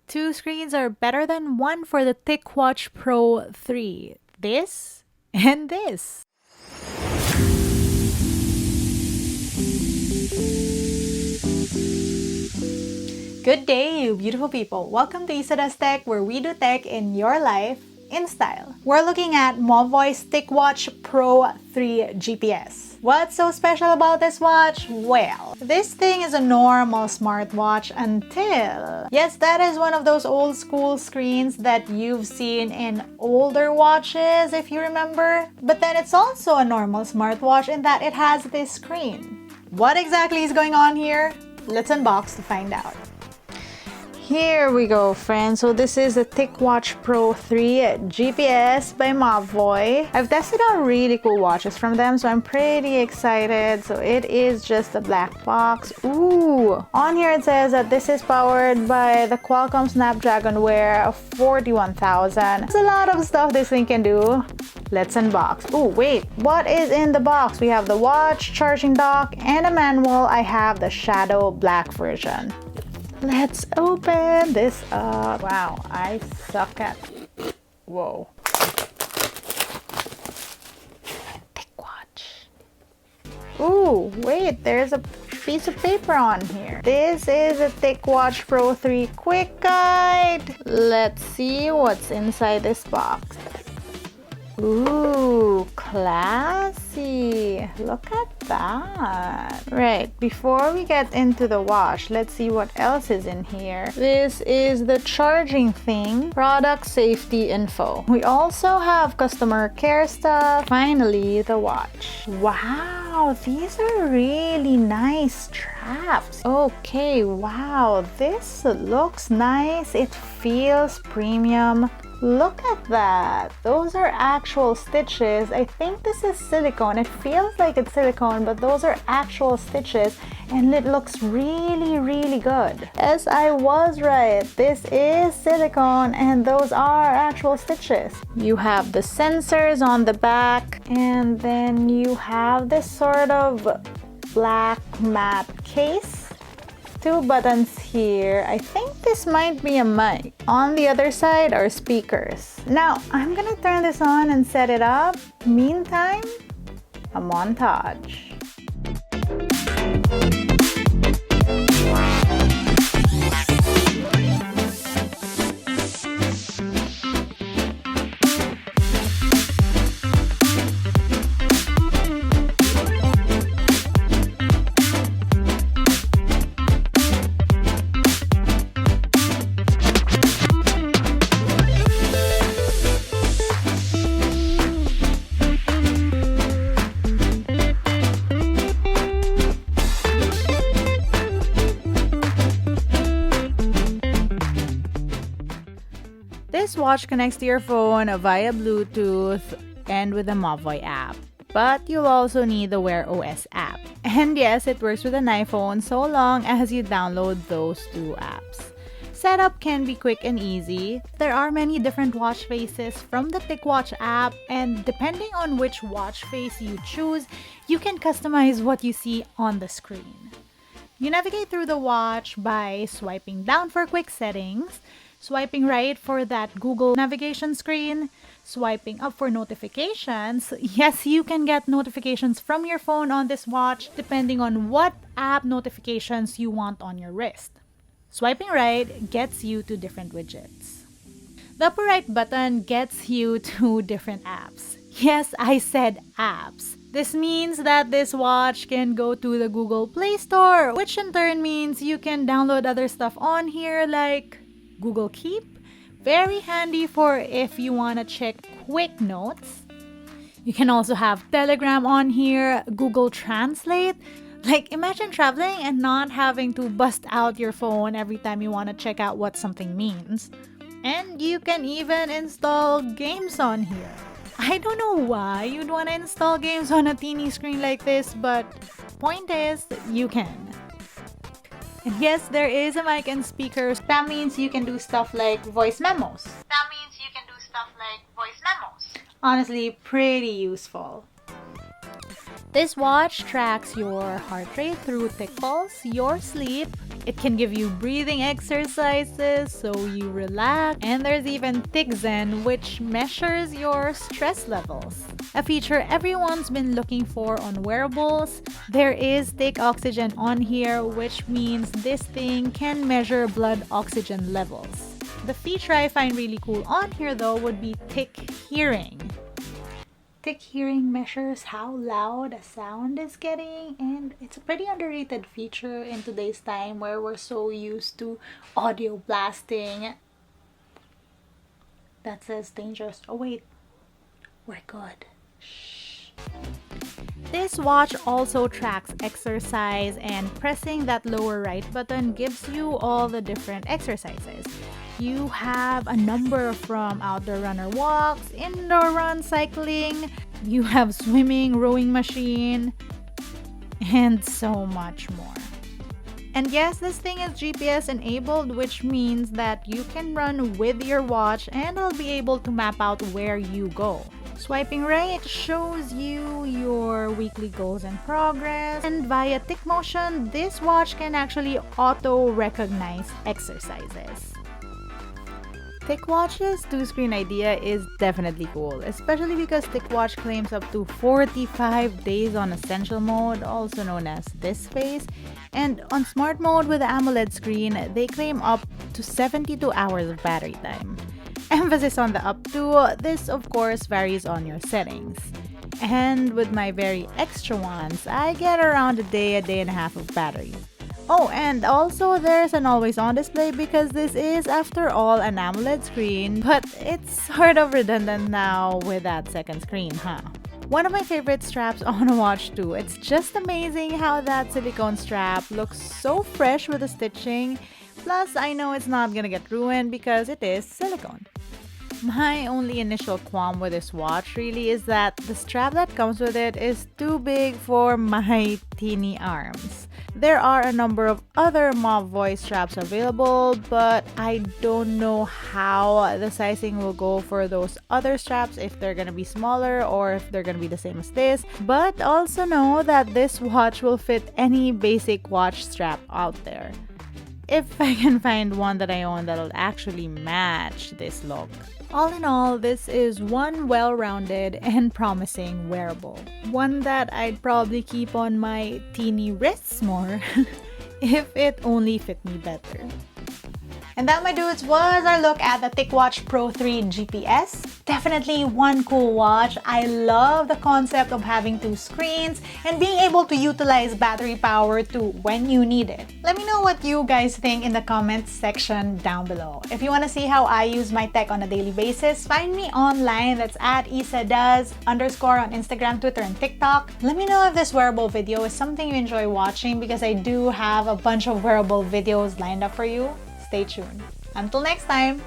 Two screens are better than one for the TicWatch Pro 3. This and this. Good day, you beautiful people. Welcome to LAZADA's Tech, where we do tech in your life in style. We're looking at Mobvoi TicWatch Pro 3 GPS. What's so special about this watch? Well, this thing is a normal smartwatch until... Yes, that is one of those old school screens that you've seen in older watches, if you remember. But then it's also a normal smartwatch in that it has this screen. What exactly is going on here? Let's unbox to find out. Here we go, friends. So this is the TicWatch Pro 3 GPS by Mobvoi. I've tested out really cool watches from them, so I'm pretty excited. So it is just a black box. Ooh! On here it says that this is powered by the Qualcomm Snapdragon Wear 41000. There's a lot of stuff this thing can do. Let's unbox. Oh, wait. What is in the box? We have the watch, charging dock, and a manual. I have the shadow black version. Let's open this up. Wow, I suck at... Whoa. TicWatch. Ooh, wait, there's a piece of paper on here. This is a TicWatch Pro 3 quick guide. Let's see what's inside this box. Ooh, classy. Look at that. Right, before we get into the watch, let's see what else is in here. This is the charging thing, product safety info. We also have customer care stuff. Finally, the watch. Wow, these are really nice straps. Okay, wow, this looks nice. It feels premium. Look at that. Those are actual stitches. I think this is silicone. It feels like it's silicone, but those are actual stitches and it looks really, really good. Yes, I was right. This is silicone and those are actual stitches. You have the sensors on the back and then you have this sort of black matte case. Two buttons here. I think this might be a mic. On the other side are speakers. Now, I'm gonna turn this on and set it up. Meantime, a montage. This watch connects to your phone via Bluetooth and with the Mobvoi app. But you'll also need the WearOS app. And yes, it works with an iPhone so long as you download those two apps. Setup can be quick and easy. There are many different watch faces from the TicWatch app, and depending on which watch face you choose, you can customize what you see on the screen. You navigate through the watch by swiping down for quick settings, swiping right for that Google navigation screen, swiping up for notifications. Yes, you can get notifications from your phone on this watch depending on what app notifications you want on your wrist. Swiping right gets you to different widgets. The upper right button gets you to different apps. Yes, I said apps. This means that this watch can go to the Google Play Store, which in turn means you can download other stuff on here like Google Keep, very handy for if you want to check quick notes. You can also have Telegram on here, Google Translate. Like, imagine traveling and not having to bust out your phone every time you want to check out what something means. And you can even install games on here. I don't know why you'd want to install games on a teeny screen like this, but point is, you can. And yes, there is a mic and speakers. That means you can do stuff like voice memos. Honestly, pretty useful. This watch tracks your heart rate through tick pulse, your sleep. It can give you breathing exercises so you relax. And there's even Tick Zen, which measures your stress levels. A feature everyone's been looking for on wearables. There is Tick Oxygen on here, which means this thing can measure blood oxygen levels. The feature I find really cool on here though would be Tick Hearing. Tick Hearing measures how loud a sound is getting, and it's a pretty underrated feature in today's time where we're so used to audio blasting. That says dangerous. Oh wait, we're good. Shh. This watch also tracks exercise, and pressing that lower right button gives you all the different exercises. You have a number from outdoor runner walks, indoor run cycling, you have swimming, rowing machine, and so much more. And yes, this thing is GPS enabled, which means that you can run with your watch and it'll be able to map out where you go. Swiping right shows you your weekly goals and progress, and via tick motion, this watch can actually auto-recognize exercises. TicWatch's two-screen idea is definitely cool, especially because TicWatch claims up to 45 days on Essential mode, also known as this phase, and on Smart mode with the AMOLED screen, they claim up to 72 hours of battery time. Emphasis on the up to, this of course varies on your settings. And with my very extra ones, I get around a day and a half of battery. Oh, and also there's an always-on display because this is, after all, an AMOLED screen, but it's sort of redundant now with that second screen, huh? One of my favorite straps on a watch too. It's just amazing how that silicone strap looks so fresh with the stitching. Plus, I know it's not gonna get ruined because it is silicone. My only initial qualm with this watch really is that the strap that comes with it is too big for my teeny arms. There are a number of other Mobvoi straps available, but I don't know how the sizing will go for those other straps, if they're gonna be smaller or if they're gonna be the same as this. But also know that this watch will fit any basic watch strap out there, if I can find one that I own that'll actually match this look. All in all, this is one well-rounded and promising wearable. One that I'd probably keep on my teeny wrists more if it only fit me better. And that, my dudes, was our look at the TicWatch Pro 3 GPS. Definitely one cool watch. I love the concept of having two screens and being able to utilize battery power to when you need it. Let me know what you guys think in the comments section down below. If you want to see how I use my tech on a daily basis, find me online. That's at LAZADA_ on Instagram, Twitter, and TikTok. Let me know if this wearable video is something you enjoy watching, because I do have a bunch of wearable videos lined up for you. Stay tuned. Until next time!